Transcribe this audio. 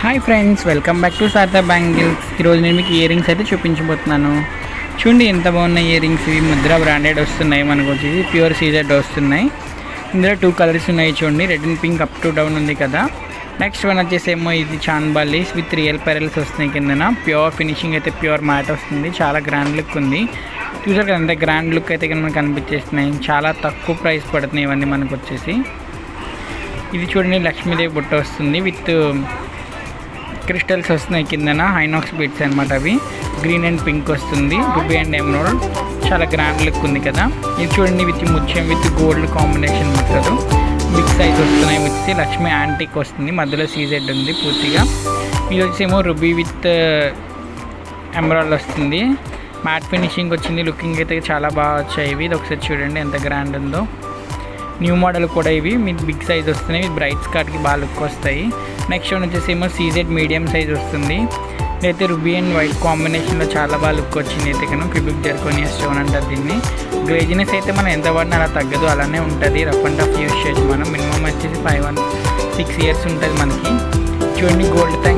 Hi friends, welcome back to Saratha bangles. ఈరోజు నేను మీకు ఇయర్ రింగ్స్ అయితే చూపించబోతున్నాను. చూడండి ఎంత బాగున్నాయి ఇయర్ రింగ్స్. ఇవి ముద్ర బ్రాండెడ్ వస్తున్నాయి. మనకు వచ్చేసి ప్యూర్ సీజెడ్ వస్తున్నాయి. ఇందులో 2 కలర్స్ ఉన్నాయి. చూడండి, red and pink up to down ఉంది కదా. నెక్స్ట్ వన్ వచ్చేసేమో ఇది చాన్బాలీస్ విత్ రియల్ పెరల్స్ వస్తున్నాయి. కిందన ప్యూర్ ఫినిషింగ్ అయితే ప్యూర్ మ్యాట్ వస్తుంది. చాలా గ్రాండ్ లుక్ ఉంది. చూసారు కదా, అంత గ్రాండ్ లుక్ అయితే మనకు కనిపించేస్తున్నాయి. చాలా తక్కువ ప్రైస్ పడుతున్నాయి ఇవన్నీ మనకు వచ్చేసి. ఇది చూడండి, లక్ష్మీదేవి బుట్ట వస్తుంది విత్ క్రిస్టల్స్ వస్తున్నాయి. కిందన హైనాక్స్ బీడ్స్ అనమాట. అవి గ్రీన్ అండ్ పింక్ వస్తుంది. రూబీ అండ్ ఎమరాల్డ్, చాలా గ్రాండ్ లుక్ ఉంది కదా. ఇది చూడండి, విత్ ముత్యం విత్ గోల్డ్ కాంబినేషన్ మొత్తదు. బిగ్ సైజ్ వస్తున్నాయి. వచ్చి లక్ష్మీ యాంటిక్ వస్తుంది. మధ్యలో సీజెడ్ ఉంది పూర్తిగా. ఇది వచ్చేమో రూబీ విత్ ఎమరాల్డ్ వస్తుంది. మ్యాట్ ఫినిషింగ్ వచ్చింది. లుకింగ్ అయితే చాలా బాగా వచ్చాయి ఇవి. ఇది ఒకసారి చూడండి ఎంత గ్రాండ్ ఉందో. న్యూ మోడల్ కూడా ఇవి మీకు బిగ్ సైజ్ వస్తున్నాయి. ఇవి బ్రైట్ స్కార్ట్కి బాగా లుక్ వస్తాయి. నెక్స్ట్ వన్ వచ్చేసి ఏమో సీజెడ్ మీడియం సైజ్ వస్తుంది. ఇదైతే రూబీ అండ్ వైట్ కాంబినేషన్లో చాలా బాగా లుక్ వచ్చింది. అయితే కనుక క్యూబిక్ జర్కోనియా స్టోన్ అంటారు దీన్ని. గ్లేజినెస్ అయితే మనం ఎంత వాడినా అలా తగ్గదు, అలానే ఉంటుంది. రఫ్ అండ్ టఫ్ యూస్ చేయొచ్చు మనం. మినిమం వచ్చేసి 5-6 ఇయర్స్ ఉంటుంది మనకి. చూడండి, గోల్డ్ థ్యాంక్